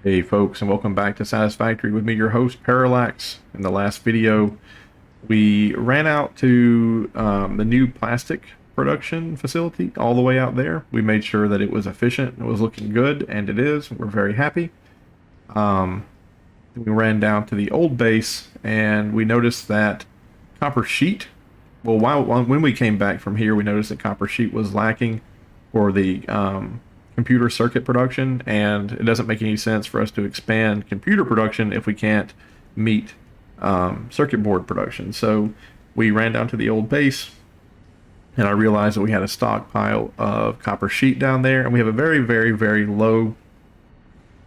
Hey folks, and welcome back to Satisfactory with me, your host Parallax. In the last video, we ran out to the new plastic production facility all the way out there. We made sure that it was efficient, it was looking good, and it is. We're very happy. Um, we ran down to the old base, and we noticed that copper sheet. Well, when we came back from here, we noticed that copper sheet was lacking for the computer circuit production, and it doesn't make any sense for us to expand computer production if we can't meet circuit board production. So we ran down to the old base, and I realized that we had a stockpile of copper sheet down there, and we have a very, very, very low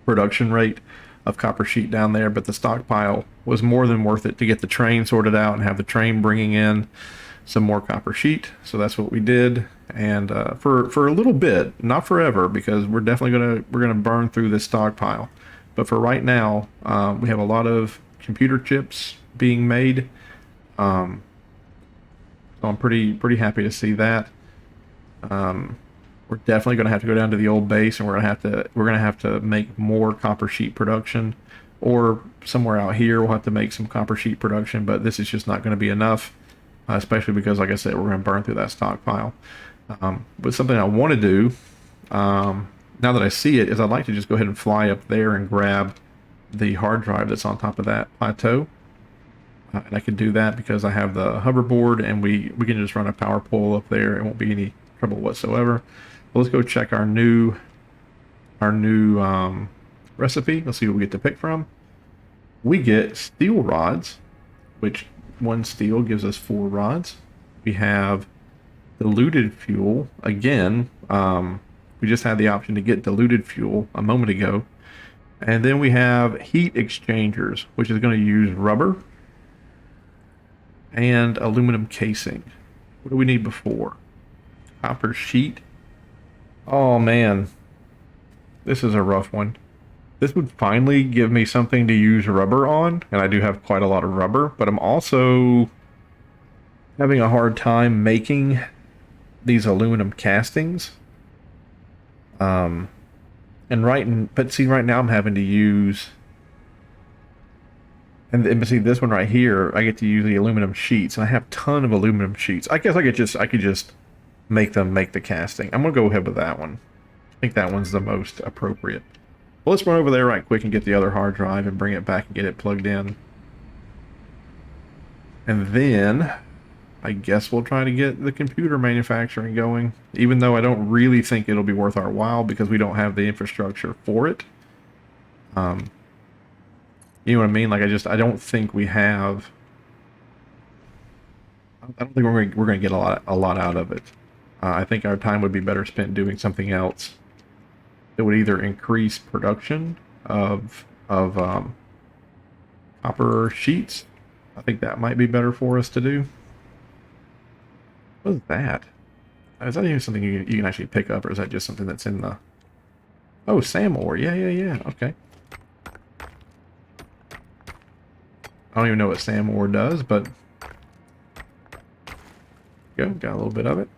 production rate of copper sheet down there, but the stockpile was more than worth it to get the train sorted out and have the train bringing in some more copper sheet. So that's what we did, and for a little bit, not forever, because we're gonna burn through this stockpile. But for right now, we have a lot of computer chips being made. So I'm pretty happy to see that. We're definitely going to have to go down to the old base, and we're gonna have to make more copper sheet production, or somewhere out here we'll have to make some copper sheet production. But this is just not going to be enough, especially because, like I said, we're going to burn through that stockpile. But something I want to do, now that I see it, is I'd like to just go ahead and fly up there and grab the hard drive that's on top of that plateau. And I can do that because I have the hoverboard, and we can just run a power pole up there. It won't be any trouble whatsoever. Well, let's go check our new recipe. Let's see what we get to pick from. We get steel rods, which one steel gives us 4 rods. We have diluted fuel again. We just had the option to get diluted fuel a moment ago. And then we have heat exchangers, which is going to use rubber and aluminum casing. What do we need before? Copper sheet. Oh man, this is a rough one. This would finally give me something to use rubber on, and I do have quite a lot of rubber, but I'm also having a hard time making these aluminum castings. But see, right now I'm having to use, but see, this one right here, I get to use the aluminum sheets, and I have a ton of aluminum sheets. I guess I could just make the casting. I'm gonna go ahead with that one. I think that one's the most appropriate. Well, let's run over there right quick and get the other hard drive and bring it back and get it plugged in. And then I guess we'll try to get the computer manufacturing going, even though I don't really think it'll be worth our while because we don't have the infrastructure for it. You know what I mean? Like I don't think we have. I don't think we're going to get a lot out of it. I think our time would be better spent doing something else that would either increase production of copper sheets. I think that might be better for us to do. What is that? Is that even something you can actually pick up, or is that just something that's in the... Oh, SAM ore. Yeah. Okay. I don't even know what SAM ore does, but... Go, got a little bit of it.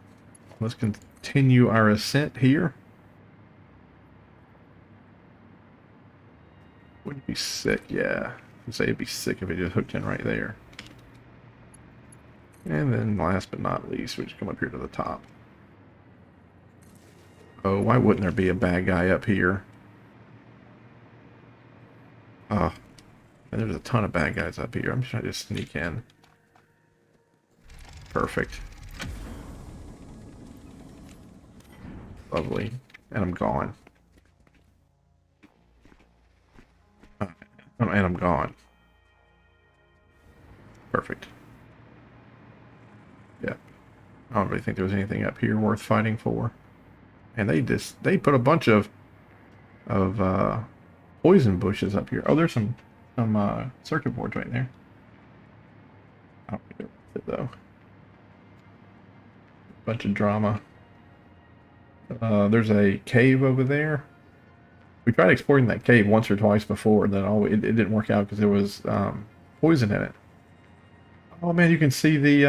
Let's continue our ascent here. Wouldn't it be sick? Yeah. I'd say it'd be sick if it just hooked in right there. And then last but not least, we just come up here to the top. Oh, why wouldn't there be a bad guy up here? Oh, and there's a ton of bad guys up here. I'm just trying to sneak in. Perfect. Lovely. And I'm gone. And I'm gone. Perfect. Yeah. I don't really think there was anything up here worth fighting for. And they put a bunch of poison bushes up here. Oh, there's some circuit boards right there. I don't think they're worth it though. Bunch of drama. There's a cave over there. We tried exploring that cave once or twice before, and then it didn't work out because there was poison in it. Oh man, you can see the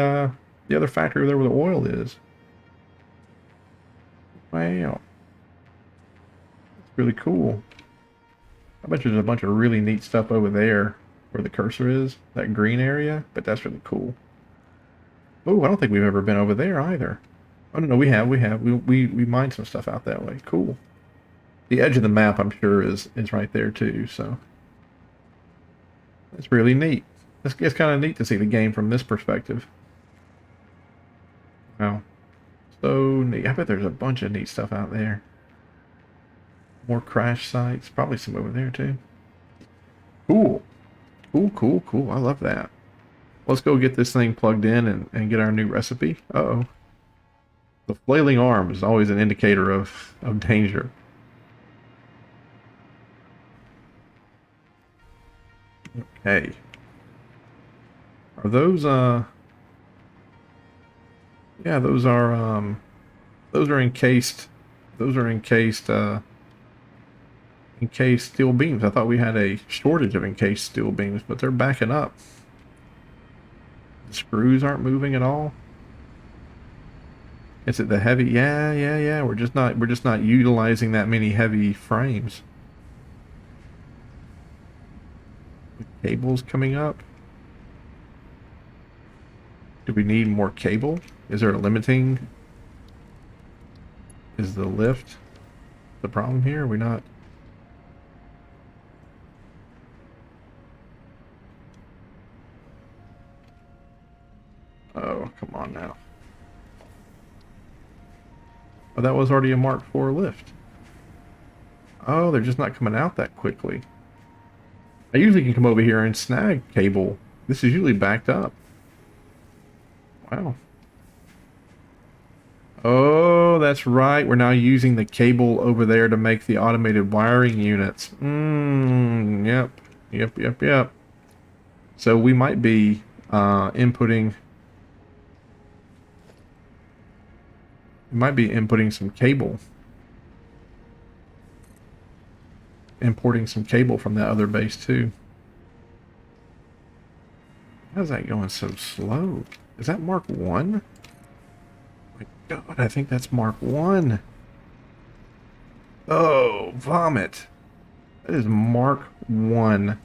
other factory over there where the oil is. Wow, that's really cool. I bet there's a bunch of really neat stuff over there where the cursor is, that green area, but that's really cool. Oh, I don't think we've ever been over there either. Oh, no, we have. We mined some stuff out that way. Cool. The edge of the map, I'm sure, is right there too, so that's really neat. It's kind of neat to see the game from this perspective. Wow. So neat. I bet there's a bunch of neat stuff out there. More crash sites. Probably some over there too. Cool. Cool, cool, cool. I love that. Let's go get this thing plugged in and get our new recipe. Uh-oh. The flailing arm is always an indicator of danger. Okay. Are those yeah, those are encased encased steel beams. I thought we had a shortage of encased steel beams, but they're backing up. The screws aren't moving at all. Is it the heavy? Yeah. We're just not utilizing that many heavy frames. The cables coming up. Do we need more cable? Is there a limiting? Is the lift the problem here? Are we not? Oh, come on now. Oh, that was already a Mark IV lift. Oh, they're just not coming out that quickly. I usually can come over here and snag cable. This is usually backed up. Wow. Oh, that's right. We're now using the cable over there to make the automated wiring units. Yep. So we might be inputting some cable. Importing some cable from that other base too. How's that going so slow? Is that Mark 1? My God, I think that's Mark 1. Oh, vomit. That is Mark 1.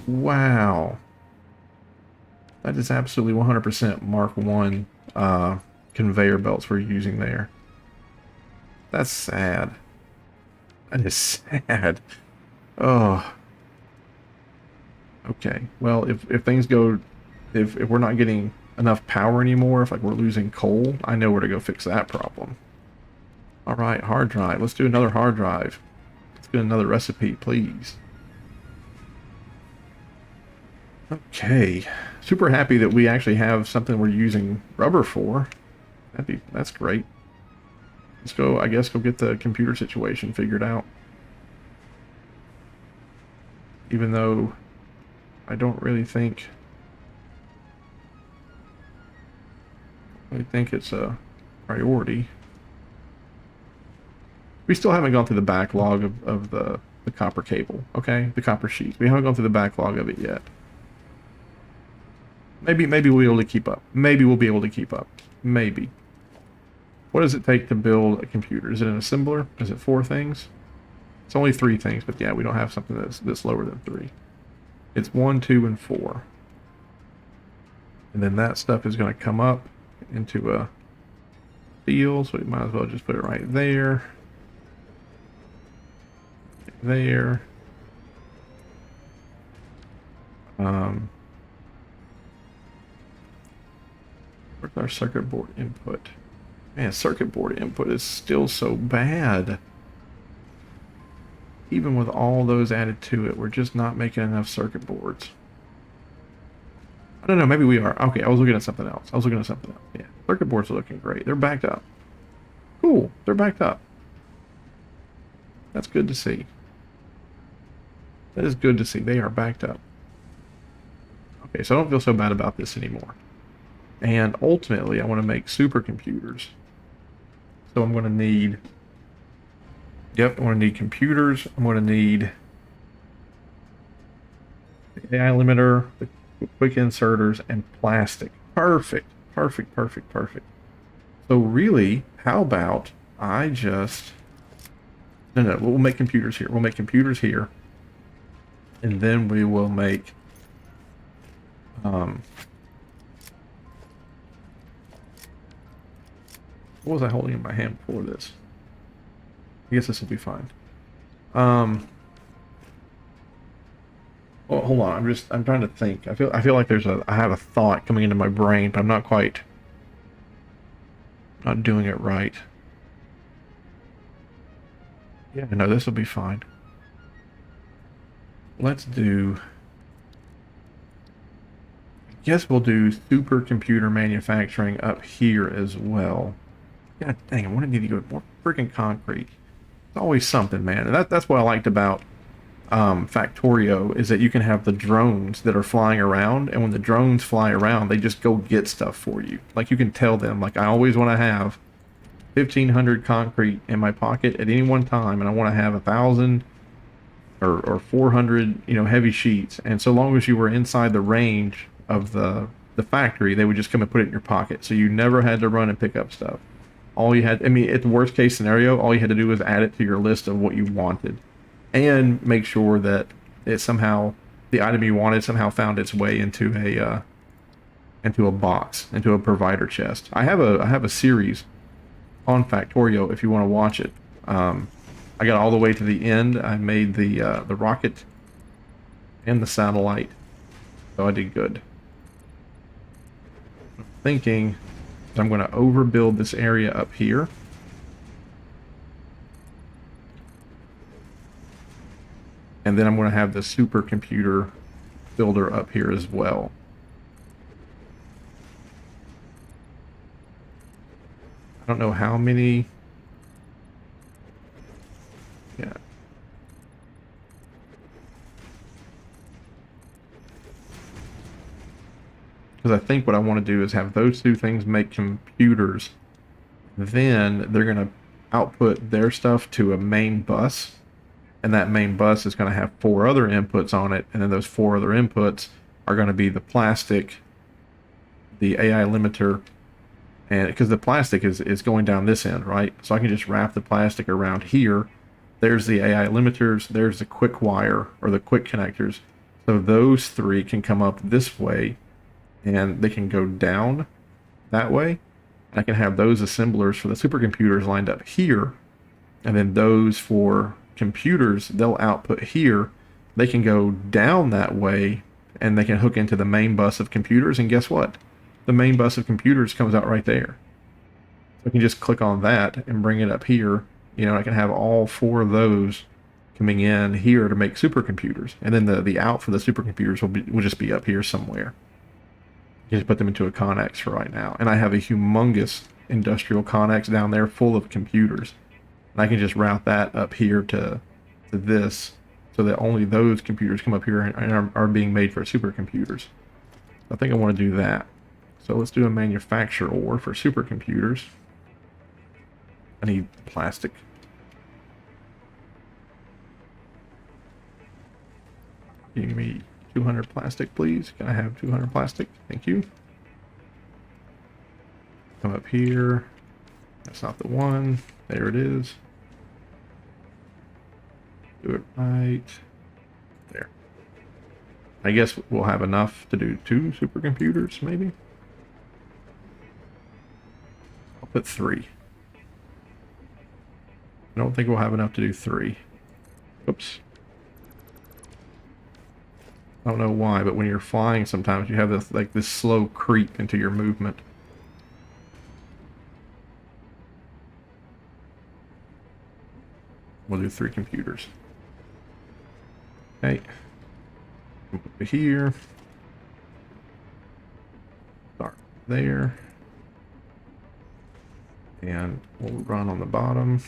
Wow. That is absolutely 100% Mark 1 conveyor belts we're using there. That's sad. That is sad. Oh. Okay. Well, if things go, if we're not getting enough power anymore, if like we're losing coal, I know where to go fix that problem. All right, hard drive. Let's do another hard drive. Let's get another recipe, please. Okay. Super happy that we actually have something we're using rubber for. That's great. Let's go, I guess, go get the computer situation figured out. Even though I don't really think it's a priority. We still haven't gone through the backlog of the copper cable, okay? The copper sheets. We haven't gone through the backlog of it yet. Maybe we'll be able to keep up. Maybe we'll be able to keep up. Maybe. What does it take to build a computer? Is it an assembler? Is it 4 things? It's only 3 things, but yeah, we don't have something that's lower than 3. It's 1, 2, and 4. And then that stuff is going to come up into a field, so we might as well just put it right there. There. Where's our circuit board input? Man, circuit board input is still so bad. Even with all those added to it, we're just not making enough circuit boards. I don't know, maybe we are. Okay, I was looking at something else. Yeah, circuit boards are looking great. They're backed up. Cool, they're backed up. That's good to see. That is good to see. They are backed up. Okay, so I don't feel so bad about this anymore. And ultimately, I want to make supercomputers. So I'm going to need... Yep, I'm going to need computers. I'm going to need the AI limiter, the quick inserters, and plastic. Perfect. So really, how about I just No, we'll make computers here. We'll make computers here, and then we will make what was I holding in my hand before this? I guess this will be fine. Well, hold on. I'm trying to think. I feel like I have a thought coming into my brain, but I'm not quite not doing it right. Yeah, no, this will be fine. Let's do. I guess we'll do supercomputer manufacturing up here as well. God dang, I want to need to go more freaking concrete. It's always something, man. And that's what I liked about Factorio is that you can have the drones that are flying around, and when the drones fly around, they just go get stuff for you. Like you can tell them, like I always want to have 1,500 concrete in my pocket at any one time, and I want to have 1,000 or 400, heavy sheets. And so long as you were inside the range of the factory, they would just come and put it in your pocket, so you never had to run and pick up stuff. All you had, I mean, at the worst case scenario, all you had to do was add it to your list of what you wanted, and make sure that it somehow the item you wanted somehow found its way into a box, into a provider chest. I have a series on Factorio if you want to watch it. I got all the way to the end. I made the rocket and the satellite, so I did good. I'm thinking I'm going to overbuild this area up here. And then I'm going to have the supercomputer builder up here as well. I don't know how many. Yeah. Because I think what I want to do is have those two things make computers. Then they're going to output their stuff to a main bus. And that main bus is going to have 4 other inputs on it. And then those 4 other inputs are going to be the plastic, the AI limiter, and because the plastic is going down this end, right? So I can just wrap the plastic around here. There's the AI limiters, there's the quick wire or the quick connectors. So those 3 can come up this way and they can go down that way. And I can have those assemblers for the supercomputers lined up here. And then those for computers, they'll output here. They can go down that way and they can hook into the main bus of computers. And guess what? The main bus of computers comes out right there. So I can just click on that and bring it up here. I can have all 4 of those coming in here to make supercomputers. And then the out for the supercomputers will just be up here somewhere. You just put them into a Connex for right now. And I have a humongous industrial Connex down there full of computers. And I can just route that up here to this so that only those computers come up here and are being made for supercomputers. I think I want to do that. So let's do a manufacture ore for supercomputers. I need plastic. Give me 200 plastic, please. Can I have 200 plastic? Thank you. Come up here. That's not the one. There it is. Do it right there. I guess we'll have enough to do 2 supercomputers, maybe. I'll put 3. I don't think we'll have enough to do 3. Oops. I don't know why, but when you're flying sometimes you have this slow creep into your movement. We'll do 3 computers. Okay. Over here. Start there. And we'll run on the bottom.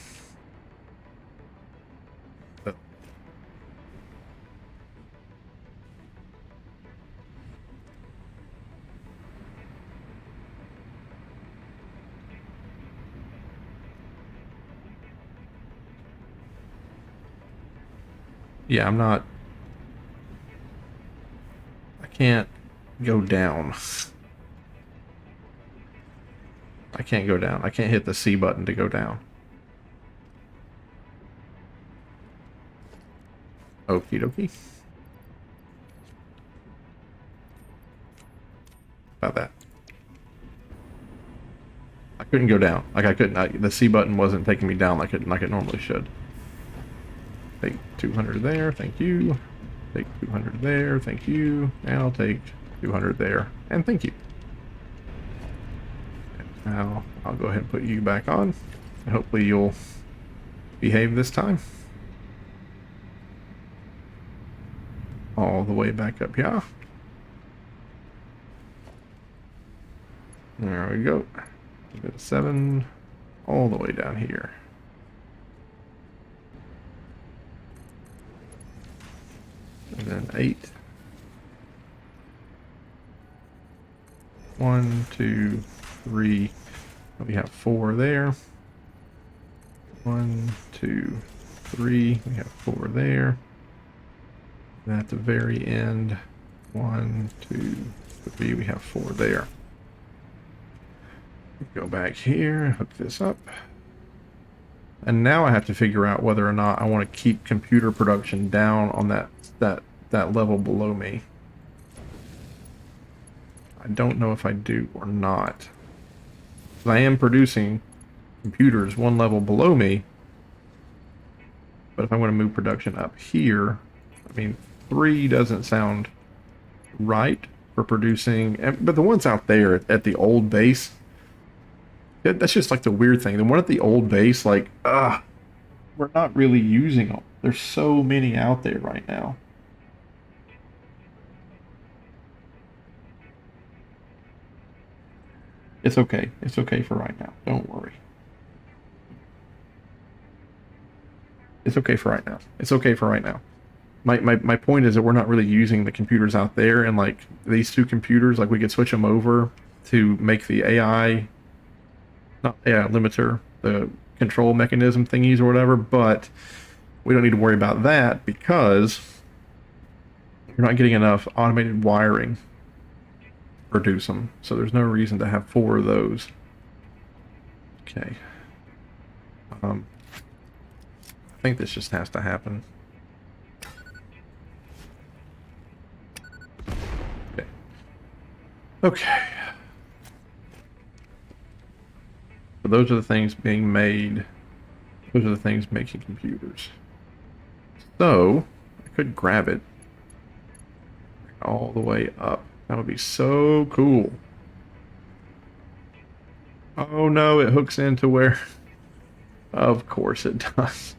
Yeah, I can't go down. I can't go down. I can't hit the C button to go down. Okie dokie. About that. I couldn't go down. Like I couldn't. The C button wasn't taking me down like it normally should. Take 200 there. Thank you. Take 200 there. Thank you. And I'll take 200 there. And thank you. And now I'll go ahead and put you back on. And hopefully you'll behave this time. All the way back up here. There we go. 7 all the way down here. And then 8. 1, 2, 3. We have 4 there. 1, 2, 3. We have 4 there. And at the very end, 1, 2, 3. We have 4 there. Go back here, hook this up. And now I have to figure out whether or not I want to keep computer production down on that level below me. I don't know if I do or not. I am producing computers one level below me. But if I want to move production up here, I mean, 3 doesn't sound right for producing. But the ones out there at the old base, that's just like the weird thing. The one at the old base, like, we're not really using them. There's so many out there right now. It's okay. It's okay for right now. Don't worry. It's okay for right now. It's okay for right now. My point is that we're not really using the computers out there, and like these 2 computers, like we could switch them over to make the AI, not AI limiter, the control mechanism thingies or whatever, but we don't need to worry about that because we're not getting enough automated wiring to produce them. So there's no reason to have 4 of those. Okay. I think this just has to happen. Okay. Okay. So those are the things being made. Those are the things making computers. So I could grab it all the way up. That would be so cool. Oh no, it hooks into where... Of course it does.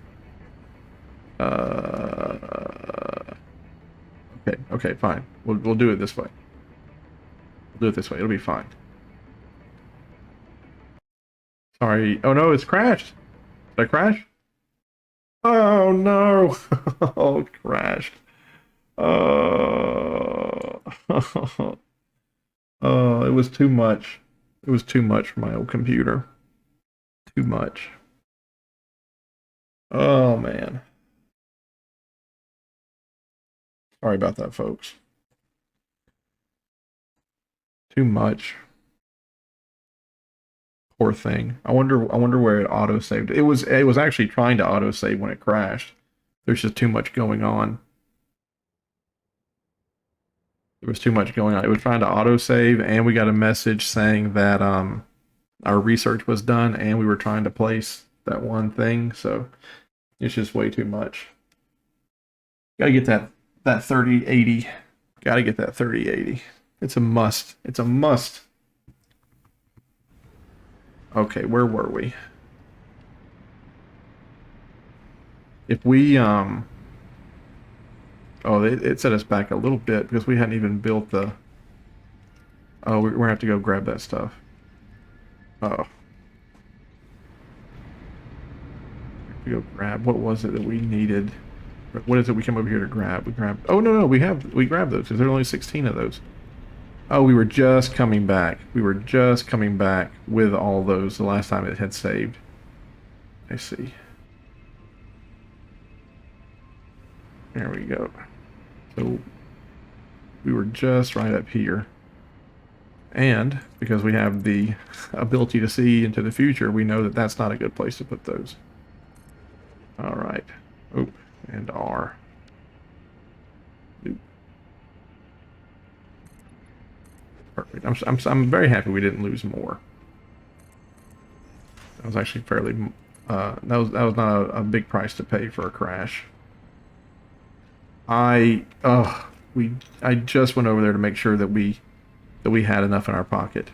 Okay, fine. We'll do it this way. We'll do it this way. It'll be fine. Sorry. Oh no, it's crashed. Did I crash? Oh no. Oh, it crashed. Oh. Oh, it was too much. It was too much for my old computer. Too much. Oh man. Sorry about that, folks. Too much. Poor thing. I wonder where it auto saved. It was actually trying to auto save when it crashed. There's just too much going on. There was too much going on. It was trying to auto save, and we got a message saying that our research was done, and we were trying to place that one thing. So it's just way too much. Gotta get that 3080. Gotta get that 3080. It's a must. It's a must. Okay, where were we? If we oh, it set us back a little bit because we hadn't even built the... Oh, we're gonna have to go grab that stuff. Oh. We go grab, what was it that we needed? What is it we come over here to grab? We grabbed, oh no, we grabbed those because there are only 16 of those. Oh, we were just coming back. We were just coming back with all those the last time it had saved. I see. There we go. So we were just right up here. And because we have the ability to see into the future, we know that that's not a good place to put those. All right. Oh, and R. I'm very happy we didn't lose more. That was actually fairly, that was not a big price to pay for a crash. I just went over there to make sure that we had enough in our pocket.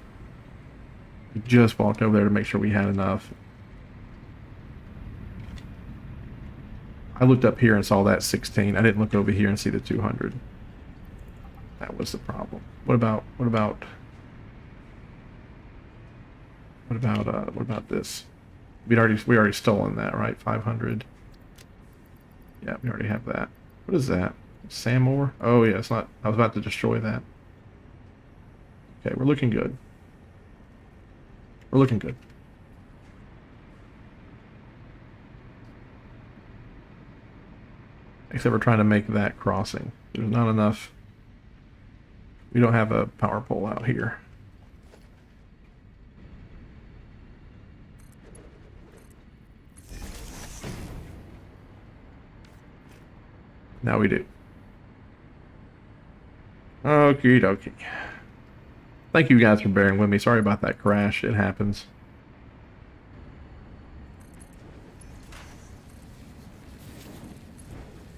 We just walked over there to make sure we had enough. I looked up here and saw that 16. I didn't look over here and see the 200. That was the problem. What about this? We already stolen that, right? 500. Yeah, we already have that. What is that? Sand ore? Oh yeah, it's not. I was about to destroy that. Okay, we're looking good. We're looking good. Except we're trying to make that crossing. There's not enough. We don't have a power pole out here. Now we do. Okie dokie. Thank you guys for bearing with me. Sorry about that crash. It happens.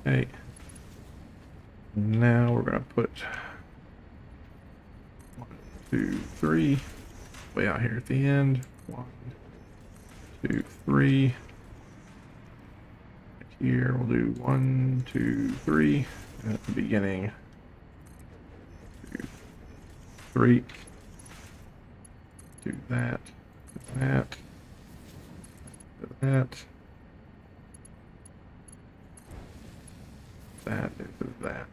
Okay. Now we're going to put 1, 2, 3 way out here at the end. 1, 2, 3. Here we'll do 1, 2, 3, and at the beginning 2, 3. Do that, do that, do that, that into that.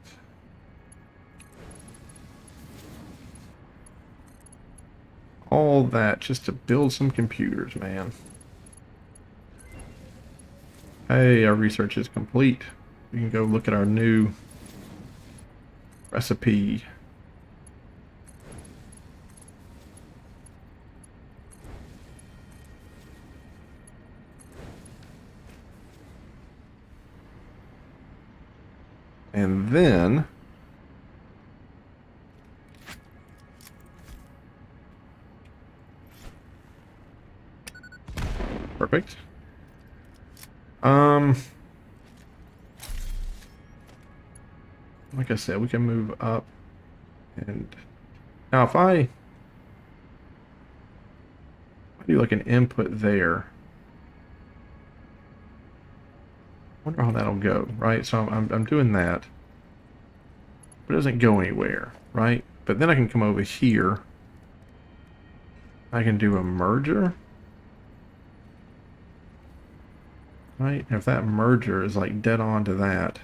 All that just to build some computers, man. Hey, our research is complete. We can go look at our new recipe. And then perfect. Like I said, we can move up, and now if I do like an input there, I wonder how that'll go, right? So I'm doing that, but it doesn't go anywhere, right? But then I can come over here. I can do a merger, right? And if that merger is like dead on to that,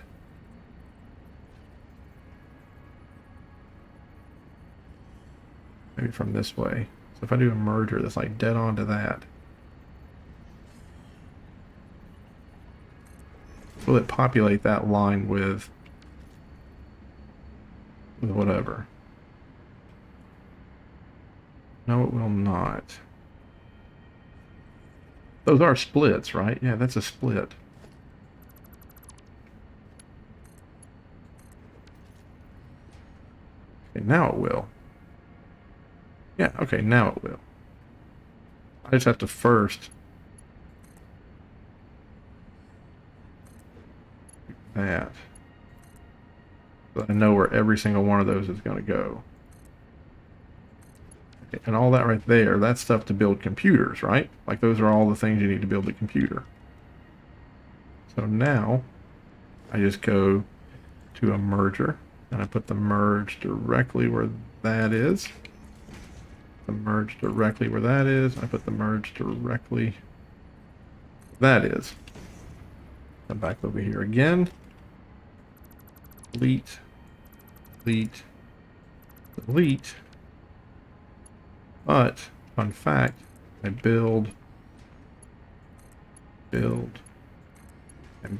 maybe from this way. So if I do a merger that's like dead on to that, will it populate that line with whatever? No, it will not. Those are splits, right? Yeah, that's a split. Okay, now it will. Yeah, okay, now it will. I just have to first do that. So I know where every single one of those is going to go. Okay, and all that right there, that's stuff to build computers, right? Like those are all the things you need to build a computer. So now I just go to a merger and I put the merge directly where that is. The merge directly where that is. I put the merge directly where that is. Come back over here again. Delete, delete, delete. But fun fact, I build, and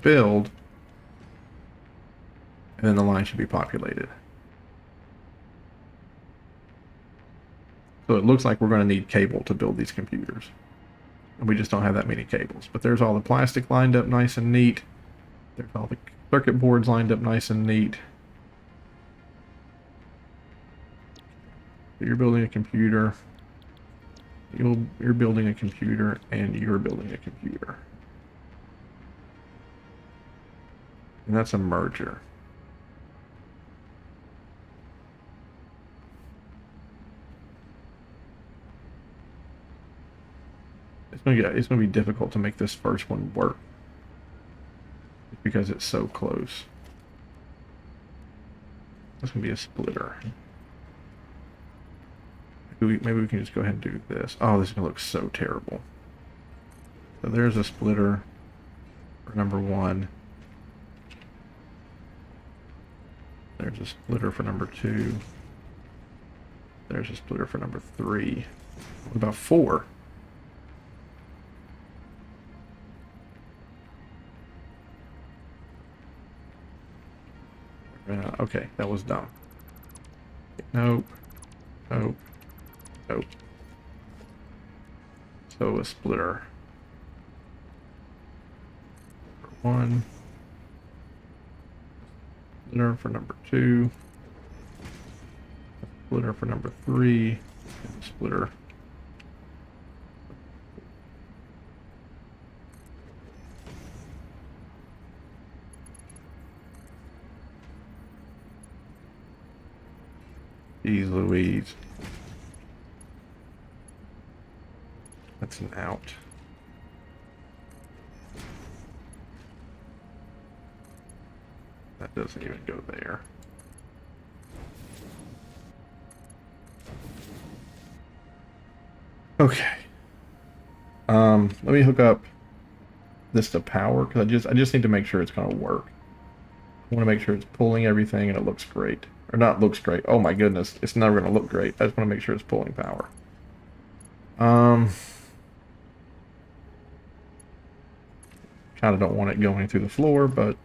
build, and then the line should be populated. So it looks like we're going to need cable to build these computers. And we just don't have that many cables. But there's all the plastic lined up nice and neat. There's all the circuit boards lined up nice and neat. You're building a computer. You're building a computer, and you're building a computer. And that's a merger. It's gonna be difficult to make this first one work because it's so close. That's gonna be a splitter. Maybe we can just go ahead and do this. Oh, this is gonna look so terrible. So there's a splitter for number 1. There's a splitter for number 2. There's a splitter for number 3. What about 4? Okay, that was dumb. Nope. Nope. Nope. So a splitter. Number 1. Splitter for number 2. Splitter for number 3. And a splitter. Jeez Louise. That's an out. That doesn't even go there. Okay. Let me hook up this to power because I just need to make sure it's gonna work. I want to make sure it's pulling everything and it looks great. Or not looks great. Oh my goodness, it's never gonna look great. I just want to make sure it's pulling power. Kind of don't want it going through the floor, but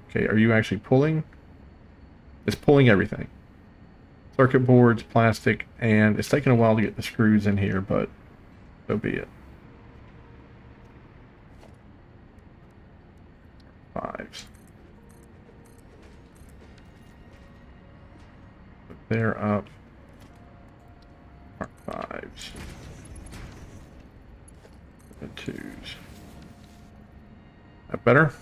okay, are you actually pulling? It's pulling everything. Circuit boards, plastic, and it's taking a while to get the screws in here, but so be it. 5s. They're up. Mark 5s. And 2s. That better?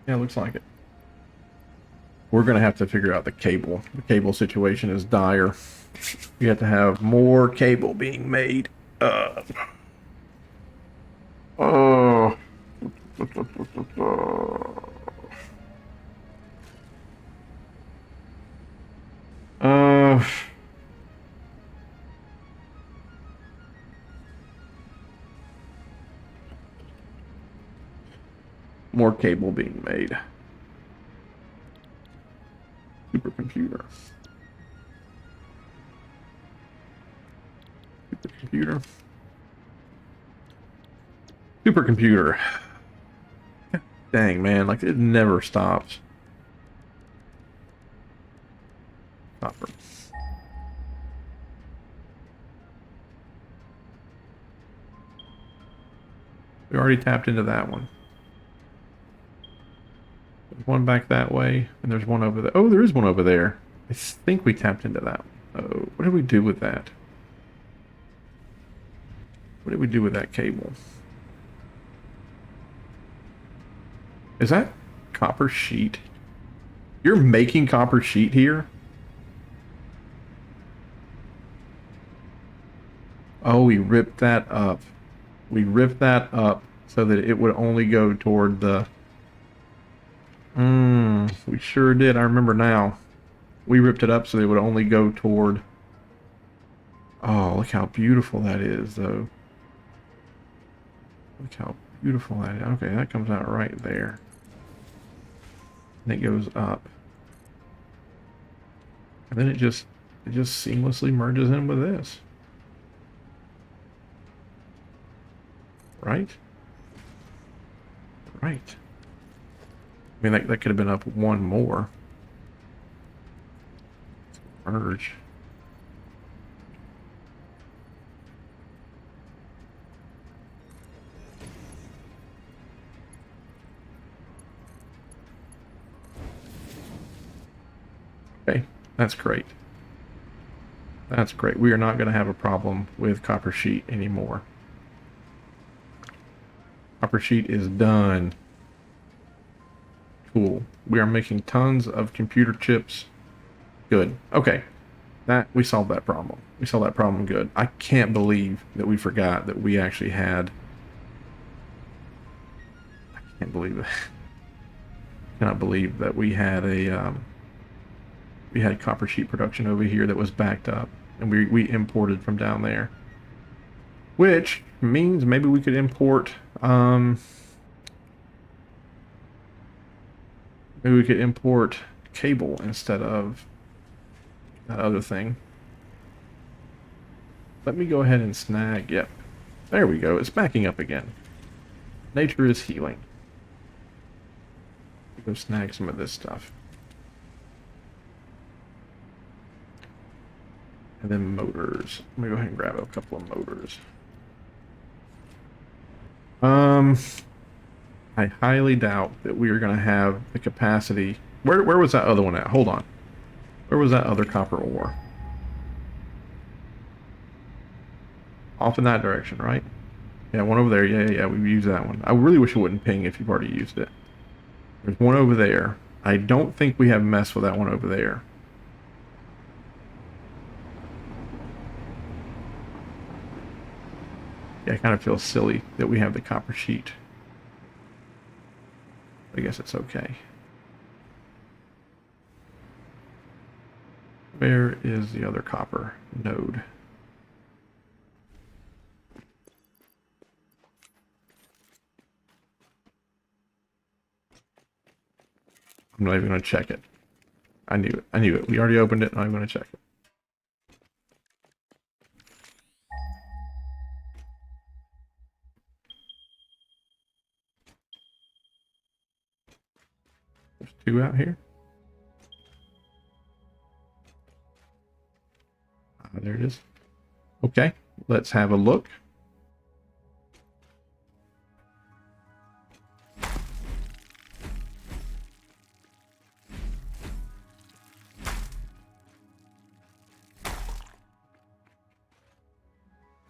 Yeah, looks like it. We're going to have to figure out the cable. The cable situation is dire. We have to have more cable being made. Oh. More cable being made. Supercomputer. Supercomputer. Supercomputer. Dang, man, like it never stops. Copper. We already tapped into that one. There's one back that way, and there's one over there. Oh, there is one over there. I think we tapped into that one. Oh, what did we do with that? What did we do with that cable? Is that copper sheet? You're making copper sheet here? Oh, we ripped that up. We ripped that up so that it would only go toward the... we sure did. I remember now. We ripped it up so that it would only go toward... Oh, look how beautiful that is, though. Look how beautiful that is. Okay, that comes out right there. And it goes up. And then it just seamlessly merges in with this. Right? Right. I mean, that could have been up one more. Merge. That's great. That's great. We are not going to have a problem with copper sheet anymore. Copper sheet is done. Cool. We are making tons of computer chips. Good. Okay. We solved that problem. We solved that problem good. I can't believe that we forgot that we actually had... I can't believe it. I cannot believe that we had we had copper sheet production over here that was backed up, and we imported from down there. Which means maybe we could import, maybe we could import cable instead of that other thing. Let me go ahead and snag, yep. There we go, it's backing up again. Nature is healing. Go snag some of this stuff. And then motors. Let me go ahead and grab a couple of motors. I highly doubt that we are going to have the capacity. Where was that other one at? Hold on. Where was that other copper ore? Off in that direction, right? Yeah, one over there. Yeah, we've used that one. I really wish it wouldn't ping if you've already used it. There's one over there. I don't think we have messed with that one over there. Yeah, I kind of feel silly that we have the copper sheet. I guess it's okay. Where is the other copper node? I'm not even going to check it. I knew it. I knew it. We already opened it, and I'm going to check it. There's two out here. There it is. Okay, let's have a look.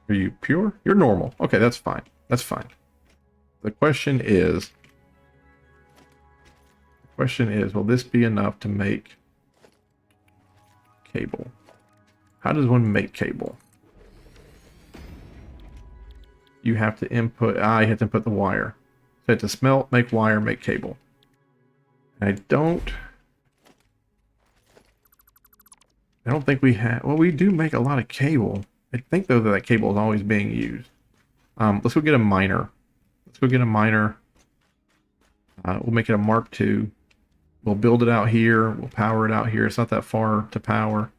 Are you pure? You're normal. Okay, that's fine. That's fine. The question is, will this be enough to make cable? How does one make cable? You have to input, you have to input the wire. So to smelt, make wire, make cable. I don't think we have, well, we do make a lot of cable. I think though that cable is always being used. Let's go get a miner. Let's go get a miner. We'll make it a Mark II. We'll build it out here. We'll power it out here. It's not that far to power.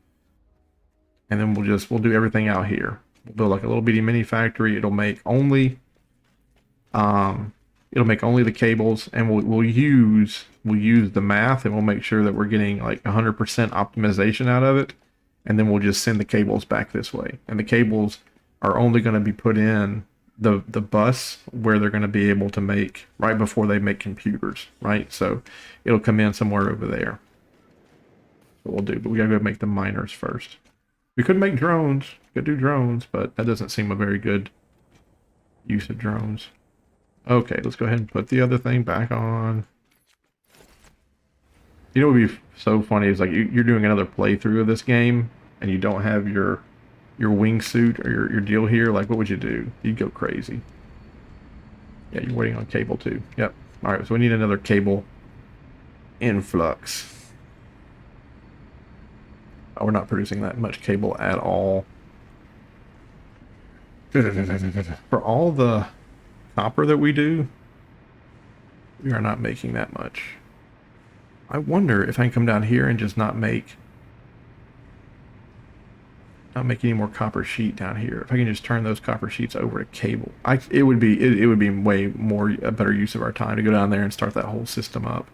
And then we'll do everything out here. We'll build like a little bitty mini factory. It'll make only the cables, and we'll use the math, and we'll make sure that we're getting like 100% optimization out of it. And then we'll just send the cables back this way. And the cables are only going to be put in the bus where they're going to be able to make right before they make computers, right? So it'll come in somewhere over there. What we'll do, but we gotta go make the miners first. We could make drones, could do drones, but that doesn't seem a very good use of drones. Okay, let's go ahead and put the other thing back on. You know what would be so funny is like you're doing another playthrough of this game and you don't have your wingsuit or your deal here. Like, what would you do? You'd go crazy. Yeah, you're waiting on cable too. Yep. All right, so we need another cable influx. Oh, we're not producing that much cable at all. For all the copper that we do, we are not making that much. I wonder if I can come down here and just not make any more copper sheet down here. If I can just turn those copper sheets over to cable, it would be way more a better use of our time to go down there and start that whole system up,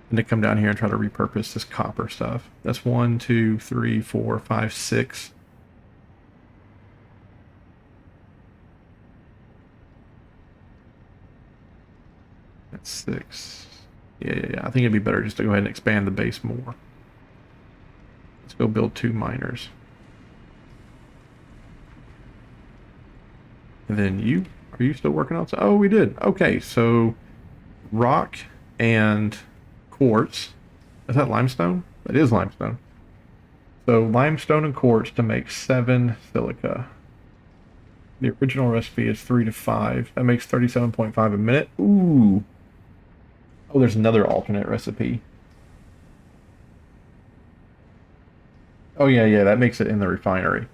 and to come down here and try to repurpose this copper stuff. That's 1, 2, 3, 4, 5, 6. That's 6. Yeah. I think it'd be better just to go ahead and expand the base more. go build 2 miners. And then are you still working on? Oh, we did. Okay, so rock and quartz. Is that limestone? That is limestone. So limestone and quartz to make 7 silica. The original recipe is 3 to 5. That makes 37.5 a minute. Ooh. Oh, there's another alternate recipe. Oh, yeah, that makes it in the refinery.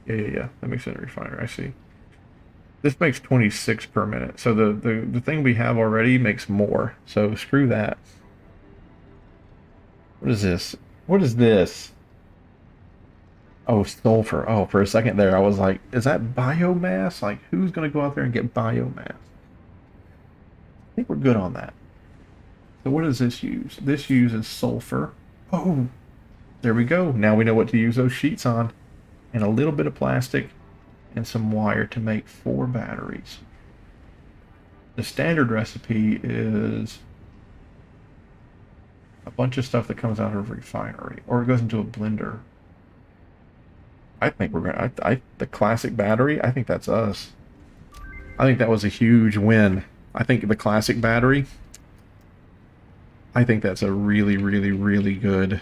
Yeah. That makes it in the refinery. I see. This makes 26 per minute. So the thing we have already makes more. So screw that. What is this? What is this? Oh, sulfur. Oh, for a second there, I was like, is that biomass? Like, who's going to go out there and get biomass? I think we're good on that. So what does this use? This uses sulfur. Oh, there we go. Now we know what to use those sheets on. And a little bit of plastic and some wire to make 4 batteries. The standard recipe is a bunch of stuff that comes out of a refinery, or it goes into a blender. I think we're gonna. The classic battery. I think that's us. I think that was a huge win. I think the classic battery. I think that's a really, really, really good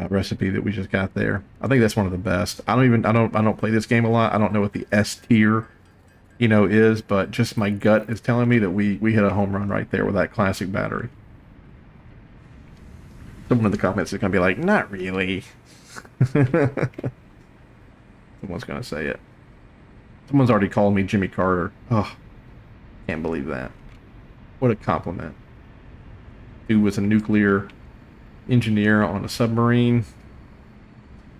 recipe that we just got there. I think that's one of the best. I don't play this game a lot. I don't know what the S tier, is, but just my gut is telling me that we hit a home run right there with that classic battery. Someone in the comments is gonna be like, not really. Someone's gonna say it. Someone's already called me Jimmy Carter. Oh, can't believe that. What a compliment. Dude was a nuclear engineer on a submarine.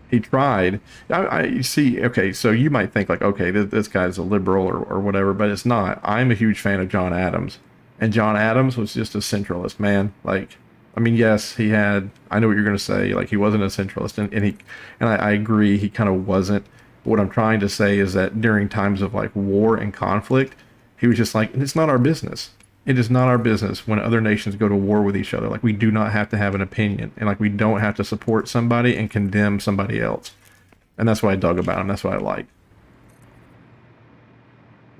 He tried. You see, okay, so you might think like, okay, this guy's a liberal or whatever, but it's not. I'm a huge fan of John Adams. And John Adams was just a centralist, man. Like, I mean, yes, he had, I know what you're going to say, like he wasn't a centralist, and I agree, he kind of wasn't. What I'm trying to say is that during times of like war and conflict, he was just like, it's not our business. It is not our business when other nations go to war with each other. Like, we do not have to have an opinion, and like we don't have to support somebody and condemn somebody else. And that's what I dug about him. That's what I like.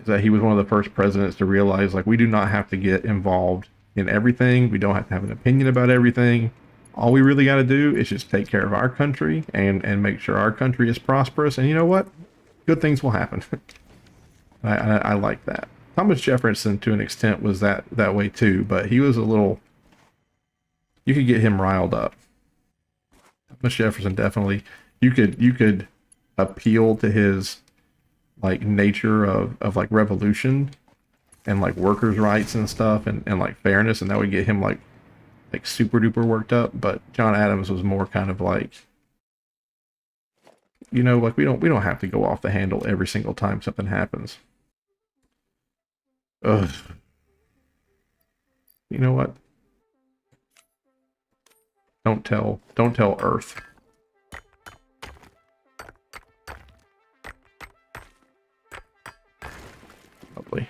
Is that he was one of the first presidents to realize like we do not have to get involved in everything. We don't have to have an opinion about everything. All we really got to do is just take care of our country and make sure our country is prosperous. And you know what? Good things will happen. I like that. Thomas Jefferson, to an extent, was that way too, but he was a little. You could get him riled up. Thomas Jefferson definitely. You could appeal to his like nature of like revolution and like workers' rights and stuff and like fairness, and that would get him like super duper worked up. But John Adams was more kind of like, like we don't have to go off the handle every single time something happens. Ugh. You know what? Don't tell Earth. Lovely.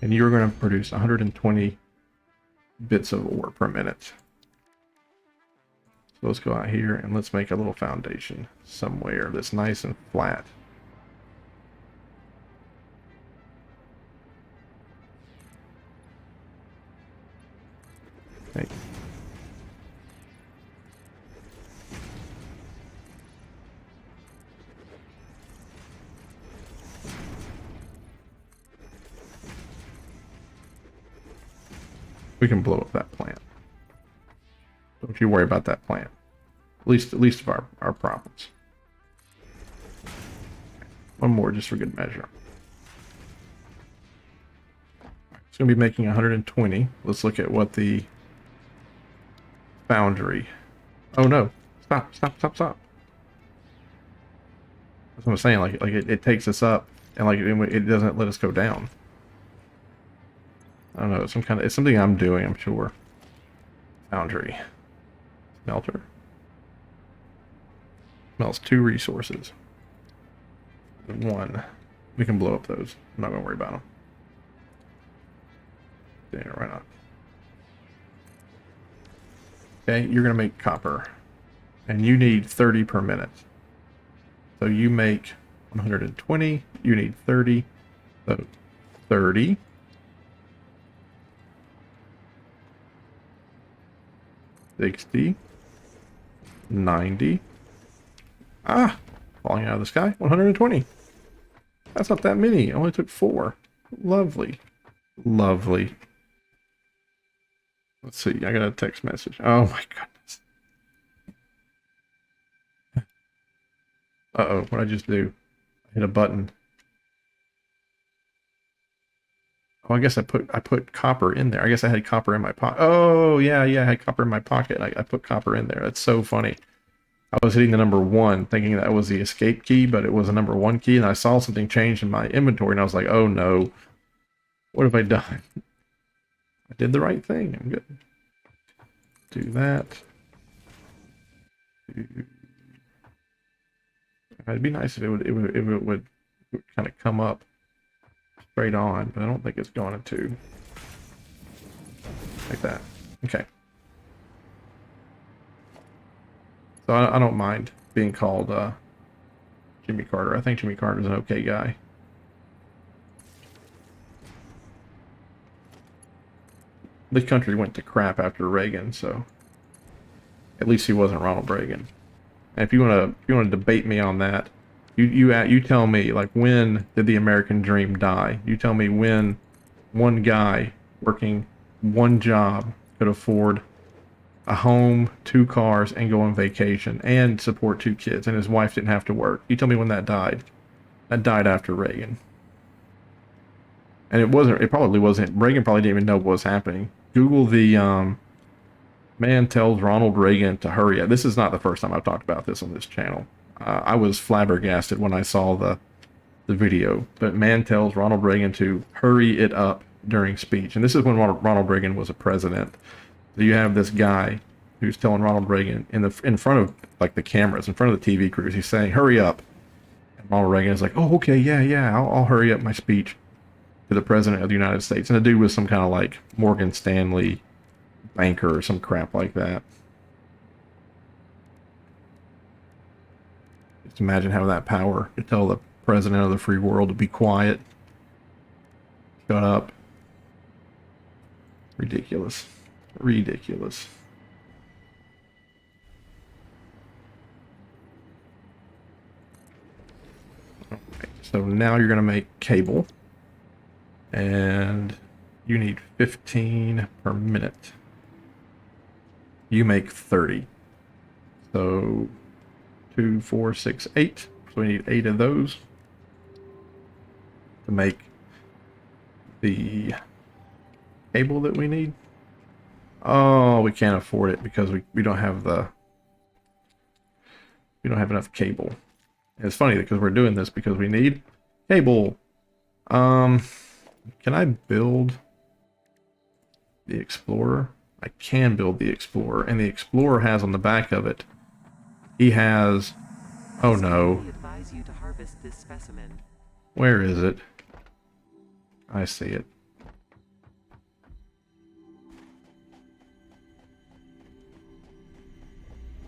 And you're going to produce 120 bits of ore per minute. So let's go out here and let's make a little foundation somewhere that's nice and flat. Okay. We can blow up that plant. Don't you worry about that plant. At least of our problems. One more just for good measure. It's going to be making 120. Let's look at what the foundry. Oh no. Stop. That's what I'm saying. Like it takes us up and like it doesn't let us go down. I don't know. It's something I'm doing, I'm sure. Foundry. Smelter. Smells 2 resources. 1. We can blow up those. I'm not going to worry about them. Yeah, why not? Okay, you're gonna make copper. And you need 30 per minute. So you make 120, you need 30. So 30. 60. 90. Ah! Falling out of the sky. 120. That's not that many. It only took 4. Lovely. Lovely. Let's see. I got a text message. Oh my goodness. Uh-oh. What did I just do? I hit a button. Oh, I guess I put copper in there. I guess I had copper in my pocket. Oh, yeah, I had copper in my pocket. I put copper in there. That's so funny. I was hitting the number 1 thinking that was the escape key, but it was a number 1 key, and I saw something change in my inventory, and I was like, oh no. What have I done? I did the right thing. I'm good. Do that. It'd be nice if it would kind of come up straight on, but I don't think it's going to. Like that. Okay. So I don't mind being called Jimmy Carter. I think Jimmy Carter's an okay guy. The country went to crap after Reagan, so at least he wasn't Ronald Reagan. And if you want to debate me on that, you tell me, like, when did the American dream die? You tell me when one guy working one job could afford a home, 2 cars, and go on vacation and support 2 kids, and his wife didn't have to work. You tell me when that died. That died after Reagan. And it probably wasn't, Reagan probably didn't even know what was happening. Google the man tells Ronald Reagan to hurry up. This is not the first time I've talked about this on this channel. I was flabbergasted when I saw the video. But man tells Ronald Reagan to hurry it up during speech. And this is when Ronald Reagan was a president. So you have this guy who's telling Ronald Reagan in front of, like, the cameras, in front of the TV crews. He's saying, hurry up. And Ronald Reagan is like, oh, okay, yeah, I'll hurry up my speech to the president of the United States. And the dude was some kind of like Morgan Stanley banker or some crap like that. Just imagine having that power to tell the president of the free world to be quiet. Shut up. Ridiculous. Ridiculous. Okay, so now you're going to make cable. And you need 15 per minute. You make 30. So 2, 4, 6, 8. So we need 8 of those to make the cable that we need. Oh, we can't afford it because we don't have enough cable. And it's funny because we're doing this because we need cable. Can I build the Explorer? I can build the Explorer, and the Explorer has on the back of it, he has, oh no. Where is it? I see it.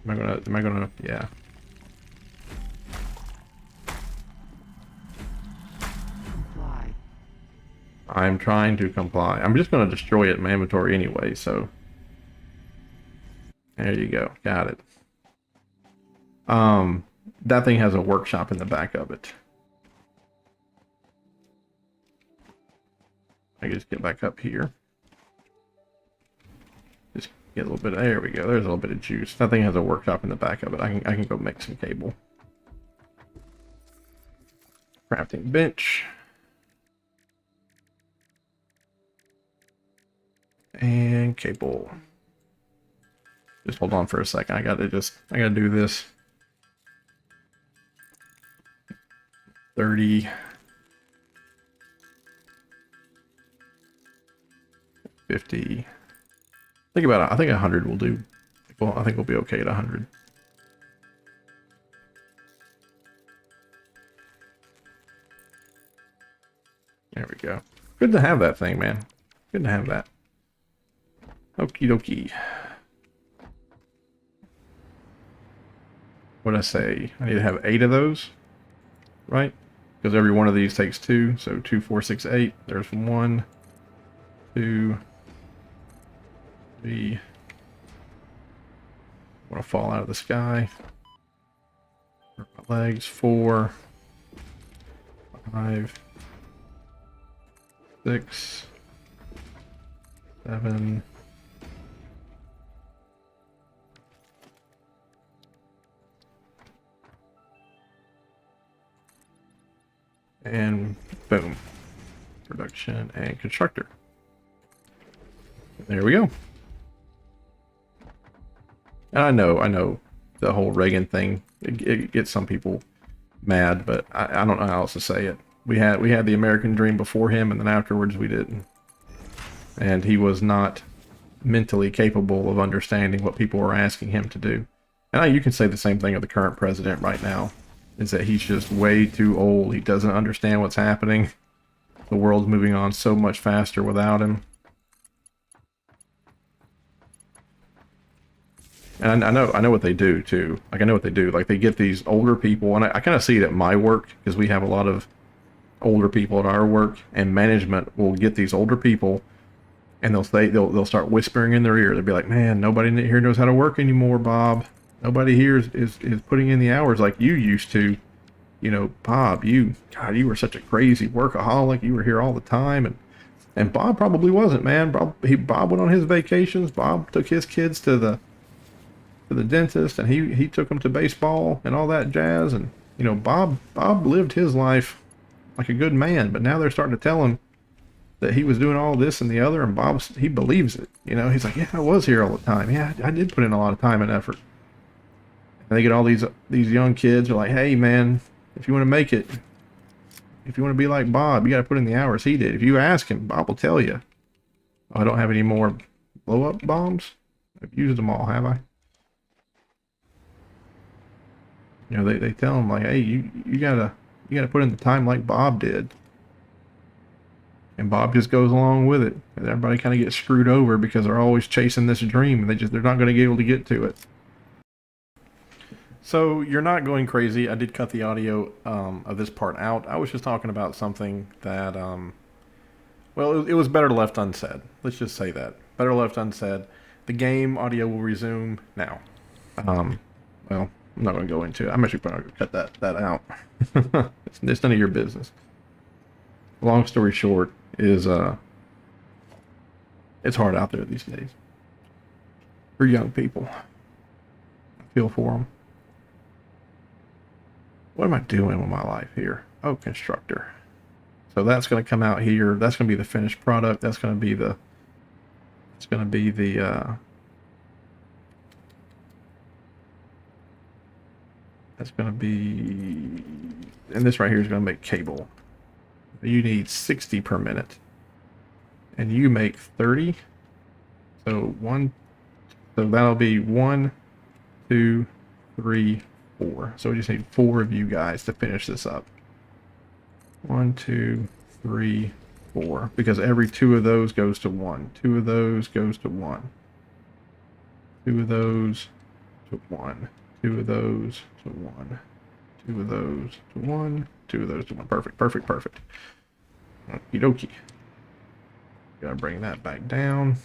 Am I gonna, yeah. I'm trying to comply. I'm just going to destroy it in my inventory anyway, so. There you go. Got it. That thing has a workshop in the back of it. I can just get back up here. Just get a little bit, there we go. There's a little bit of juice. That thing has a workshop in the back of it. I can go make some cable. Crafting bench. And cable. Just hold on for a second. I gotta do this. 30. 50. Think about it. I think 100 will do. Well, I think we'll be okay at 100. There we go. Good to have that thing, man. Good to have that. Okie dokie. What did I say? I need to have 8 of those, right? Because every one of these takes 2. So 2, 4, 6, 8. There's 1, 2, 3. Want to fall out of the sky. Hurt my legs. 4, 5, 6, 7. And boom. Production and constructor. There we go. And I know the whole Reagan thing, it gets some people mad, but I don't know how else to say it. We had the American dream before him, and then afterwards we didn't. And he was not mentally capable of understanding what people were asking him to do. And you can say the same thing of the current president right now, is that he's just way too old. He doesn't understand what's happening. The world's moving on so much faster without him. And I know what they do too. Like I know what they do. Like they get these older people, and I kind of see it at my work because we have a lot of older people at our work, and management will get these older people, and they'll start whispering in their ear. They'll be like, "Man, nobody here knows how to work anymore, Bob. Nobody here is putting in the hours like you used to. You know, Bob, you were such a crazy workaholic. You were here all the time." And Bob probably wasn't, man. Bob went on his vacations. Bob took his kids to the dentist, and he took them to baseball and all that jazz. And you know, Bob lived his life like a good man. But now they're starting to tell him that he was doing all this and the other, and he believes it. You know, he's like, yeah, I was here all the time. Yeah, I did put in a lot of time and effort. And they get all these young kids are like, hey man, if you want to make it, if you want to be like Bob, you got to put in the hours he did. If you ask him, Bob will tell you. Oh, I don't have any more blow-up bombs. I've used them all, have I? You know, they tell him like, hey, you gotta put in the time like Bob did. And Bob just goes along with it. And everybody kind of gets screwed over because they're always chasing this dream, and they're not going to be able to get to it. So you're not going crazy. I did cut the audio of this part out. I was just talking about something that, well, it was better left unsaid. Let's just say that. Better left unsaid. The game audio will resume now. Well, I'm not going to go into it. I'm actually going to cut that out. It's none of your business. Long story short is, it's hard out there these days for young people. I feel for them. What am I doing with my life here? Oh, constructor. So that's going to come out here. That's going to be the finished product. That's going to be the, it's going to be the, that's going to be, and this right here is going to make cable. You need 60 per minute. And you make 30. So that'll be 1, 2, 3, 4. So we just need 4 of you guys to finish this up. 1, 2, 3, 4. Because every 2 of those goes to 1. 2 of those goes to 1. 2 of those to 1. 2 of those to 1. 2 of those to 1. 2 of those to 1. Perfect, perfect, perfect. Okie dokie. Gotta bring that back down.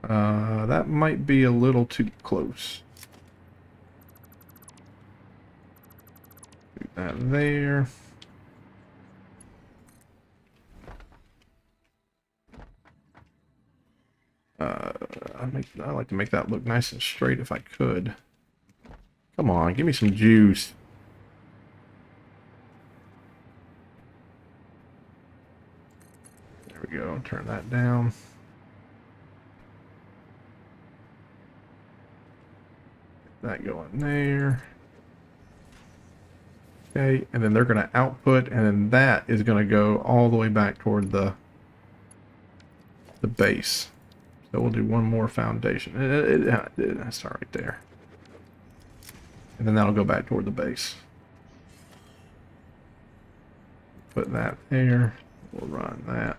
That might be a little too close. Do that there. I like to make that look nice and straight if I could. Come on, give me some juice. There we go, turn that down. Get that going there. Okay, and then they're going to output, and then that is going to go all the way back toward the base. So we'll do one more foundation. That's right there. And then that'll go back toward the base. Put that there. We'll run that.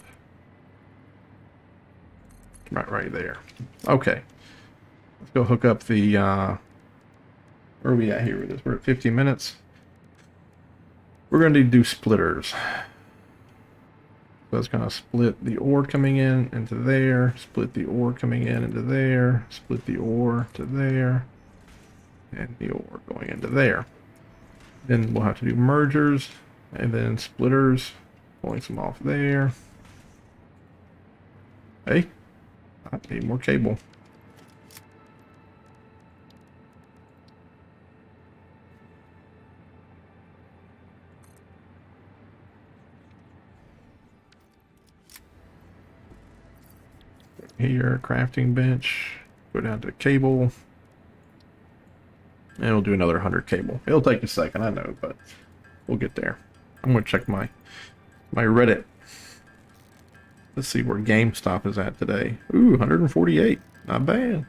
right there. Okay. Let's go hook up the, where are we at here with this? We're at 15 minutes. We're going to do splitters. So it's going to split the ore coming in into there, split the ore coming in into there, split the ore to there, and the ore going into there. Then we'll have to do mergers, and then splitters, pulling some off there. Hey, I need more cable. Here, crafting bench, go down to cable, and we'll do another 100 cable. It'll take a second, I know, but we'll get there. I'm gonna check my Reddit. Let's see where GameStop is at today. Ooh, 148. Not bad.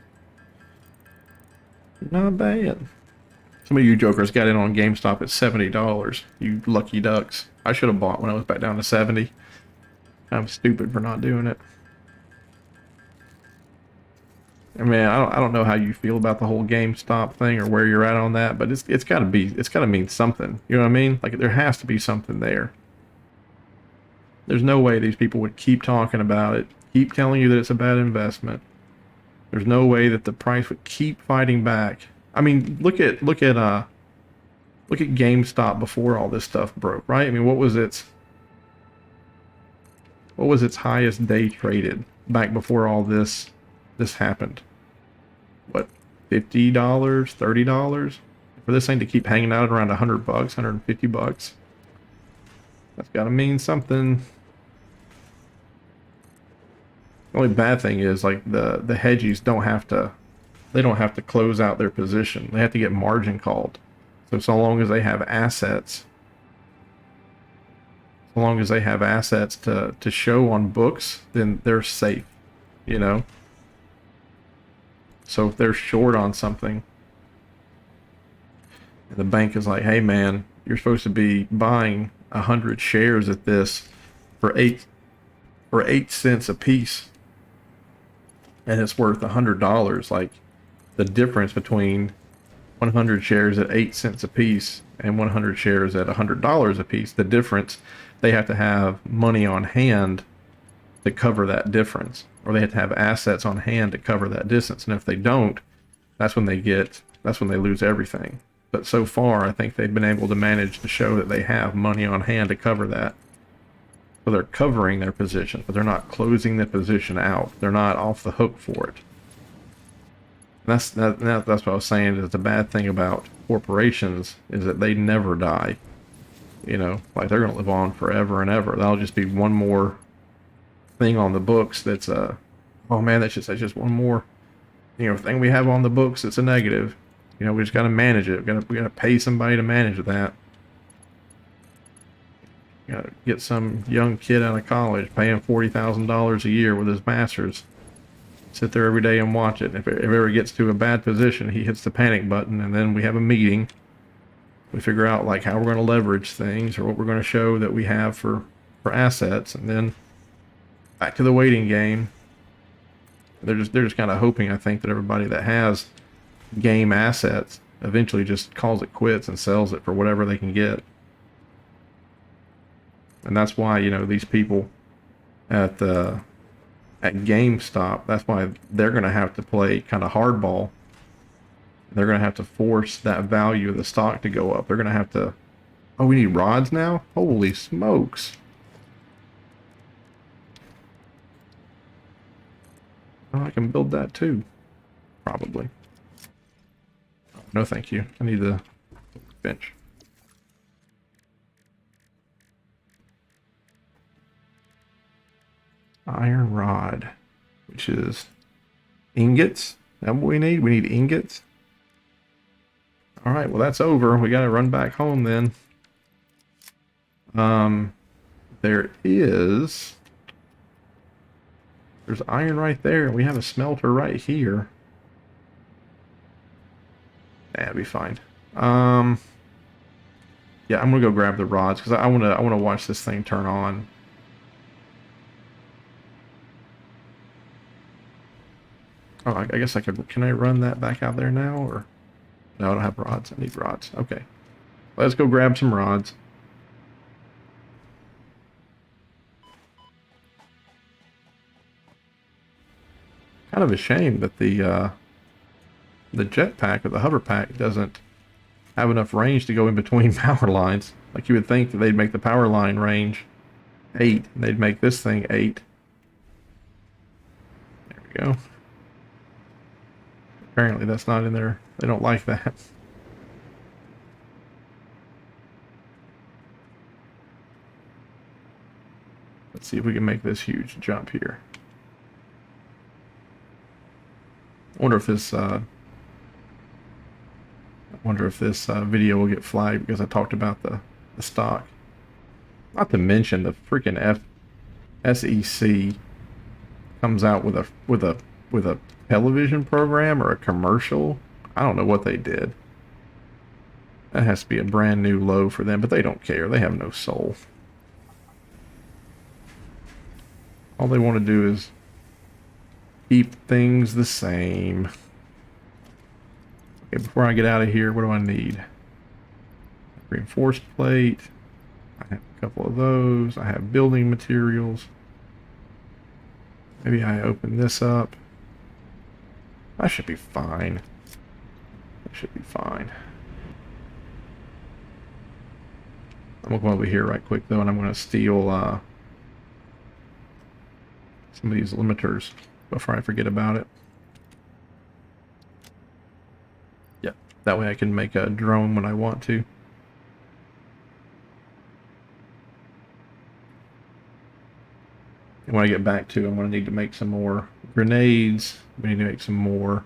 Not bad. Some of you jokers got in on GameStop at $70. You lucky ducks. I should have bought when I was back down to 70. I'm stupid for not doing it. I mean, I don't know how you feel about the whole GameStop thing or where you're at on that, but it's gotta mean something. You know what I mean? Like there has to be something there. There's no way these people would keep talking about it, keep telling you that it's a bad investment. There's no way that the price would keep fighting back. I mean, look at GameStop before all this stuff broke, right? I mean, what was its highest day traded back before all this happened? What, $50, $30 for this thing to keep hanging out around $100, $150? That's got to mean something. The only bad thing is like the hedgies don't have to close out their position. They have to get margin called. So long as they have assets, to show on books, then they're safe, you know. So if they're short on something, and the bank is like, "Hey man, you're supposed to be buying 100 shares at this for 8 cents a piece, and it's worth $100." Like the difference between 100 shares at 8 cents a piece and 100 shares at $100 a piece, the difference, they have to have money on hand to cover that difference, or they have to have assets on hand to cover that distance. And if they don't, that's when they lose everything. But so far, I think they've been able to manage to show that they have money on hand to cover that. So they're covering their position, but they're not closing the position out. They're not off the hook for it. And that's what I was saying is the bad thing about corporations is that they never die. You know, like they're going to live on forever and ever. That'll just be one more thing on the books that's oh man, that's just one more, you know, thing we have on the books that's a negative. You know, we just got to manage it. We got to pay somebody to manage that. You got to get some young kid out of college, pay him $40,000 a year with his master's. Sit there every day and watch it. If it ever gets to a bad position, he hits the panic button, and then we have a meeting. We figure out like how we're going to leverage things or what we're going to show that we have for assets, and then back to the waiting game. They're just kind of hoping, I think, that everybody that has game assets eventually just calls it quits and sells it for whatever they can get. And that's why, you know, these people at GameStop, that's why they're going to have to play kind of hardball. They're going to have to force that value of the stock to go up. They're going to have to... Oh, we need rods now? Holy smokes. Oh, I can build that too. Probably. No, thank you. I need the bench. Iron rod, which is ingots. Is that what we need? We need ingots. All right, well that's over. We got to run back home then. There's iron right there. We have a smelter right here. That'd be fine. Yeah, I'm gonna go grab the rods because I wanna watch this thing turn on. Oh, I guess I could. Can I run that back out there now, or no? I don't have rods. I need rods. Okay, let's go grab some rods. Kind of a shame that the jetpack or the hover pack doesn't have enough range to go in between power lines. Like you would think that they'd make the power line range 8, and they'd make this thing 8. There we go. Apparently that's not in there. They don't like that. Let's see if we can make this huge jump here. I wonder if this video will get flagged because I talked about the stock. Not to mention the freaking SEC comes out with a television program or a commercial. I don't know what they did. That has to be a brand new low for them, but they don't care. They have no soul. All they want to do is keep things the same. Okay, before I get out of here, what do I need? Reinforced plate. I have a couple of those. I have building materials. Maybe I open this up. That should be fine. That should be fine. I'm going to come over here right quick, though, and I'm going to steal some of these limiters before I forget about it. Yep, that way I can make a drone when I want to. And when I get back to, I'm going to need to make some more grenades. We need to make some more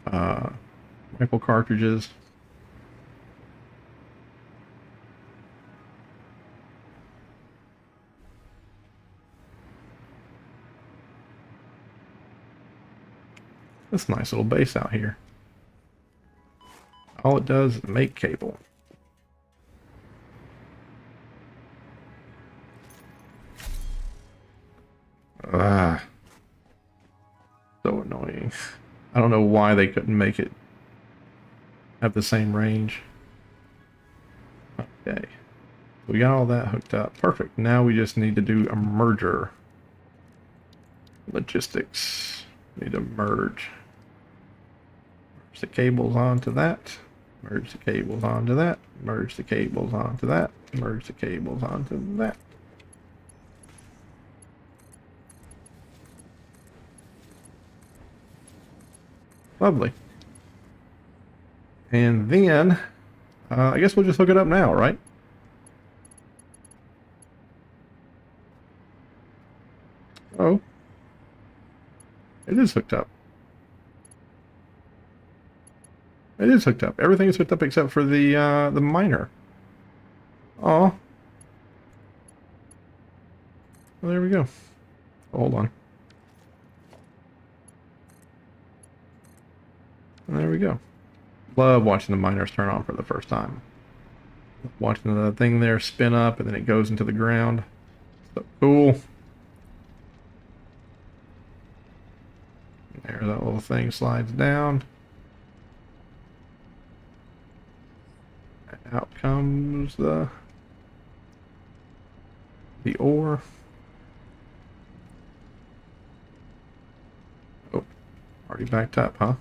rifle cartridges. This nice little base out here. All it does is make cable. Ah, so annoying. I don't know why they couldn't make it have the same range. Okay. We got all that hooked up. Perfect. Now we just need to do a merger. Logistics. Need to merge. Merge the cables onto that. Merge the cables onto that. Merge the cables onto that. Merge the cables onto that. Lovely. And then, I guess we'll just hook it up now, right? Oh. It is hooked up. It is hooked up. Everything is hooked up except for the miner. Oh. Well, there we go. Oh, hold on. And there we go. Love watching the miners turn on for the first time. Watching the thing there spin up and then it goes into the ground. So cool. There, that little thing slides down. Out comes the ore. Oh, already backed up, huh?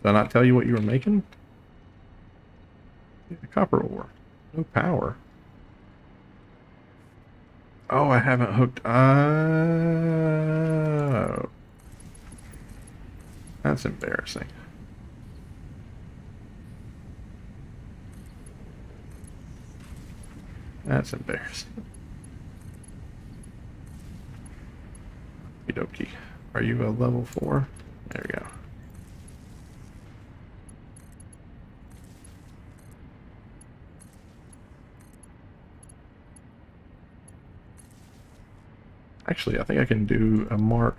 Did I not tell you what you were making? The copper ore. No power. Oh, I haven't hooked. Oh. That's embarrassing. That's embarrassing. Okie dokie. Are you a level 4? There we go. Actually, I think I can do a mark.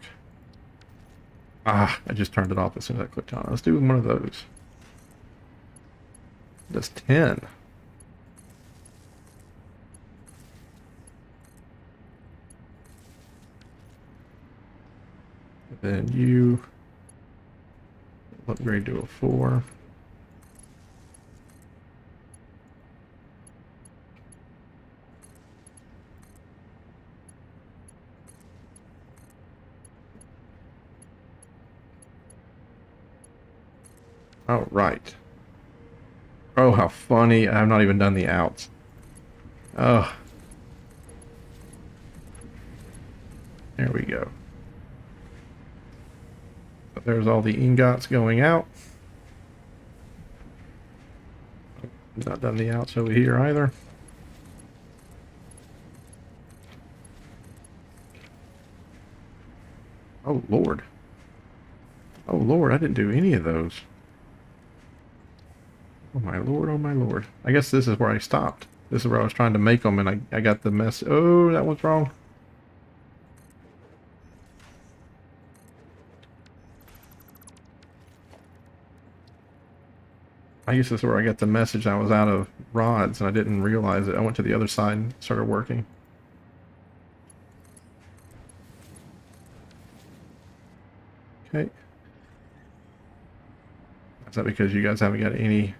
Ah, I just turned it off as soon as I clicked on it. Let's do one of those. That's 10. Then you upgrade to a 4. Oh, right. Oh, how funny. I've not even done the outs. Oh, there we go. So there's all the ingots going out. Not done the outs over here either. Oh, Lord. Oh, Lord, I didn't do any of those. Oh, my Lord, oh, my Lord. I guess this is where I stopped. This is where I was trying to make them, and I got the mess. Oh, that one's wrong. I guess this is where I got the message I was out of rods, and I didn't realize it. I went to the other side and started working. Okay. Is that because you guys haven't got any...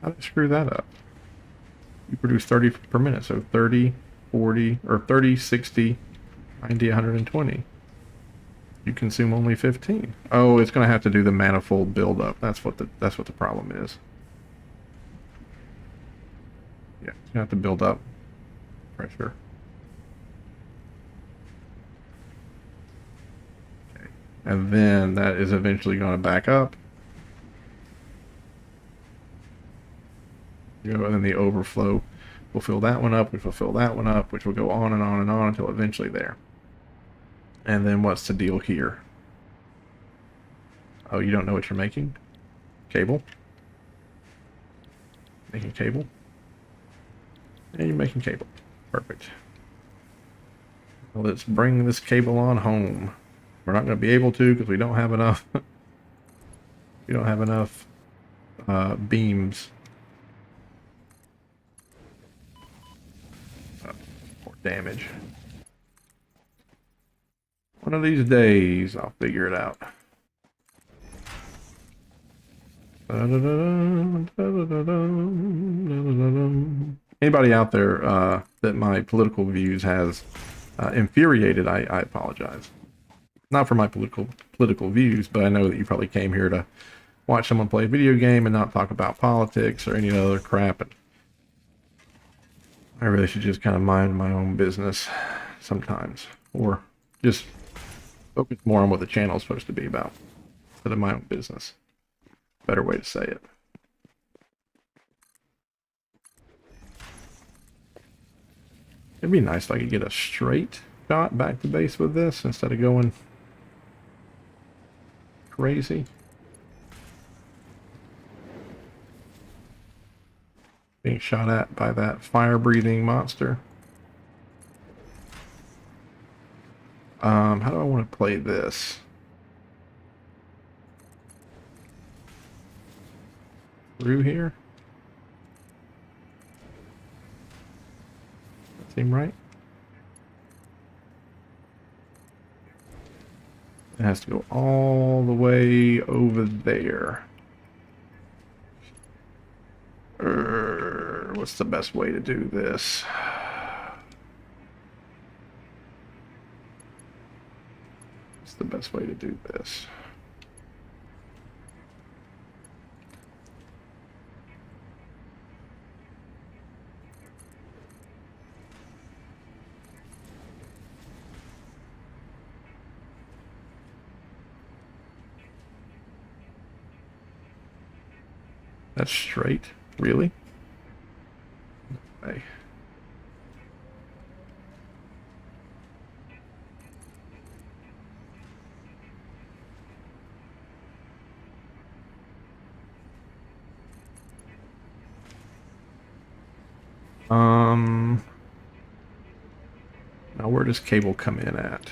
How did I screw that up? You produce 30 per minute, so 30, 40, or 30, 60, 90, 120. You consume only 15. Oh, it's going to have to do the manifold buildup. That's what the problem is. Yeah, it's going to have to build up pressure. Okay. And then that is eventually going to back up. And then the overflow will fill that one up, which will fill that one up, which will go on and on and on until eventually there. And then what's the deal here? Oh, you don't know what you're making? Cable? Making cable? And you're making cable. Perfect. Well, let's bring this cable on home. We're not going to be able to because we don't have enough. We don't have enough beams. More damage. One of these days, I'll figure it out. Anybody out there that my political views has infuriated, I apologize. Not for my political views, but I know that you probably came here to watch someone play a video game and not talk about politics or any other crap. And I really should just kind of mind my own business sometimes, or just focus more on what the channel is supposed to be about instead of my own business. Better way to say it. It'd be nice if I could get a straight shot back to base with this instead of going crazy. Being shot at by that fire-breathing monster. How do I want to play this? Through here? That seem right? It has to go all the way over there. What's the best way to do this? What's the best way to do this? That's straight? Really? Okay. Now where does cable come in at?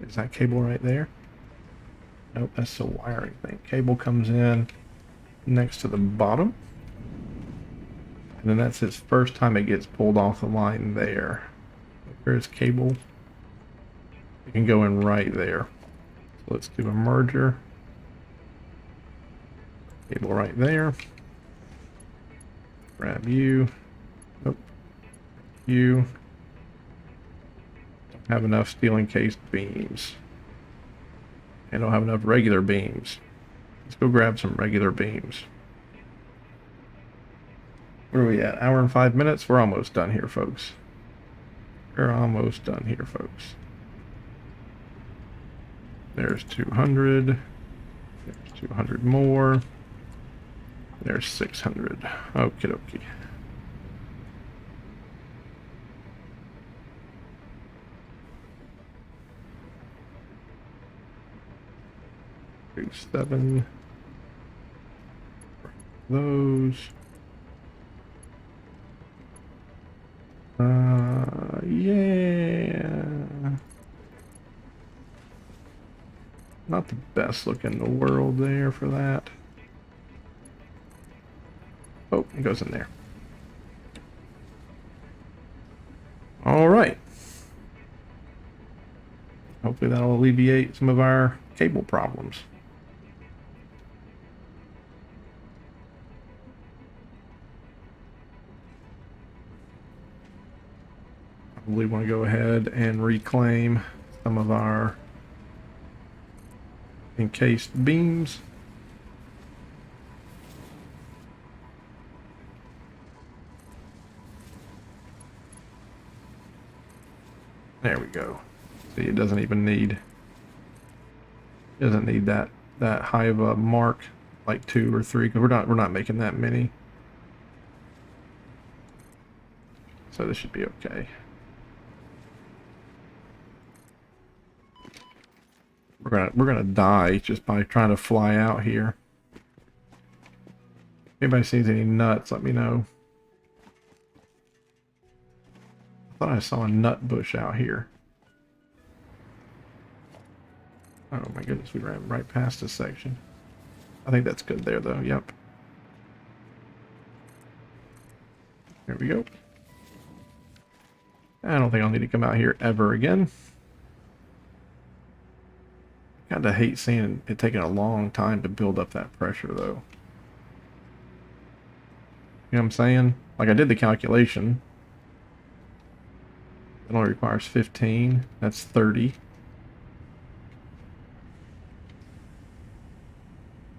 Is that cable right there? Nope, that's the wiring thing. Cable comes in next to the bottom. And then that's its first time it gets pulled off the line there. There's cable. It can go in right there. So let's do a merger. Cable right there. Grab you. Nope. You. Don't have enough steel encased beams. I don't have enough regular beams. Let's go grab some regular beams. Where are we at? Hour and 5 minutes? We're almost done here, folks. We're almost done here, folks. There's 200. There's 200 more. There's 600. Okie dokie. Do 7. Those. Yeah. Not the best look in the world there for that. Oh, it goes in there. All right. Hopefully that'll alleviate some of our cable problems. Probably want to go ahead and reclaim some of our encased beams. There we go. See, it doesn't even need that high of a mark, like 2 or 3, because we're not making that many. So this should be okay. We're gonna die just by trying to fly out here. If anybody sees any nuts, let me know. I thought I saw a nut bush out here. Oh my goodness, we ran right past this section. I think that's good there though, yep. There we go. I don't think I'll need to come out here ever again. Kinda hate seeing it taking a long time to build up that pressure though. You know what I'm saying? Like I did the calculation. It only requires 15. That's 30.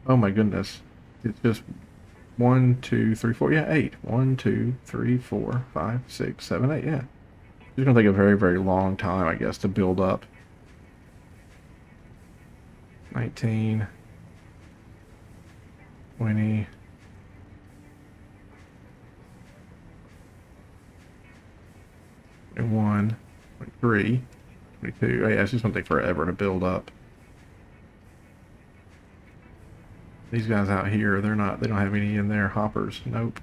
Oh my goodness. It's just 1, 2, 3, 4. Yeah, 8. 1, 2, 3, 4, 5, 6, 7, 8. Yeah. It's going to take a very, very long time, I guess, to build up. 19. 20. 21. 23. 22. Oh, yeah, it's just going to take forever to build up. These guys out here, they don't have any in their hoppers. Nope.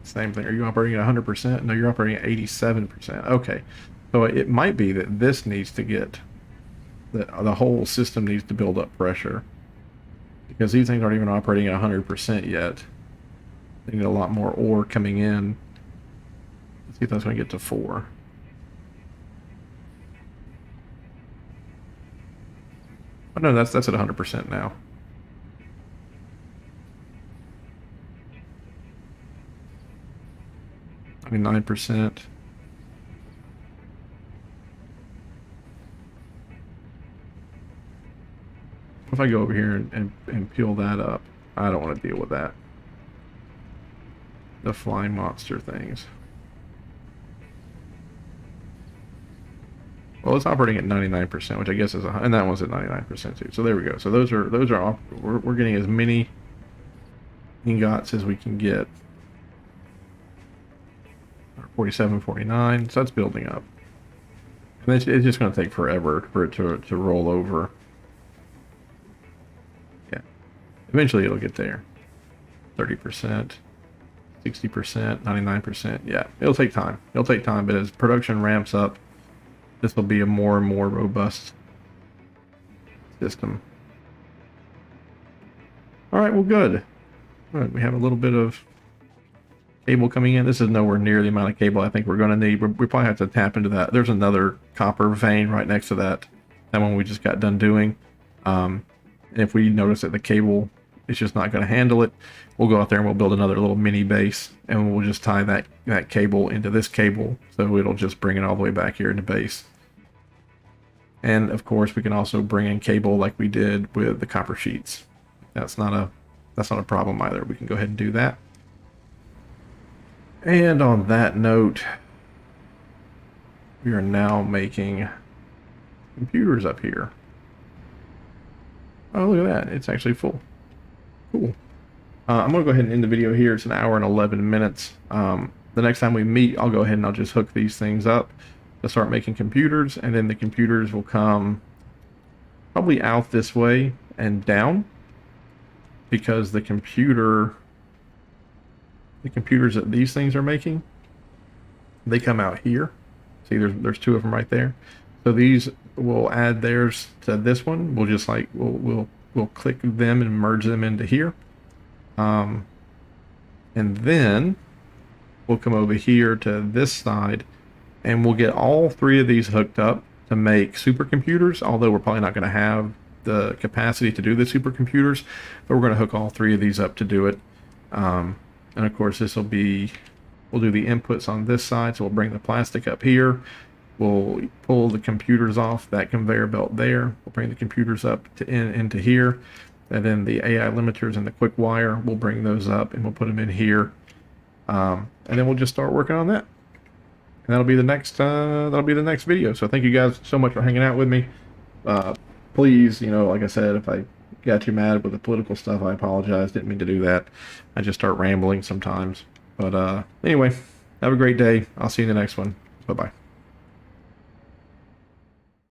Same thing. Are you operating at 100%? No, you're operating at 87%. Okay. So it might be that this needs to get, the whole system needs to build up pressure. Because these things aren't even operating at 100% yet. They need a lot more ore coming in. Let's see if that's going to get to 4. Oh no, that's at 100% now. I mean 9%. If I go over here and peel that up, I don't want to deal with that. The flying monster things. Well, it's operating at 99%, which I guess is and that one's at 99% too. So there we go. So those are we're getting as many ingots as we can get. 47, 49. So that's building up. And it's just going to take forever for it to roll over. Yeah. Eventually it'll get there. 30%, 60%, 99%. Yeah, it'll take time. It'll take time, but as production ramps up, this will be a more and more robust system. All right, well, good. All right, we have a little bit of cable coming in. This is nowhere near the amount of cable I think we're going to need. We probably have to tap into that. There's another copper vein right next to that one we just got done doing. And if we notice that the cable is just not going to handle it, we'll go out there and we'll build another little mini base, and we'll just tie that cable into this cable, so it'll just bring it all the way back here into base. And of course, we can also bring in cable like we did with the copper sheets. That's not a problem either. We can go ahead and do that. And on that note, we are now making computers up here. Oh, look at that. It's actually full. Cool. I'm going to go ahead and end the video here. It's an hour and 11 minutes. The next time we meet, I'll go ahead and I'll just hook these things up to start making computers, and then the computers will come probably out this way and down, because the computers that these things are making, they come out here. See, there's two of them right there. So these will add theirs to this one. We'll just like we'll click them and merge them into here, and then we'll come over here to this side, and we'll get all three of these hooked up to make supercomputers. Although we're probably not going to have the capacity to do the supercomputers, but we're going to hook all three of these up to do it. And of course, we'll do the inputs on this side, so we'll bring the plastic up here. We'll pull the computers off that conveyor belt there. We'll bring the computers up to into here, and then the AI limiters and the quick wire, we'll bring those up and we'll put them in here, and then we'll just start working on that. And that'll be the next video. So thank you guys so much for hanging out with me. Please, like I said, if I got you mad with the political stuff, I apologize. Didn't mean to do that. I just start rambling sometimes. But anyway, have a great day. I'll see you in the next one. Bye-bye.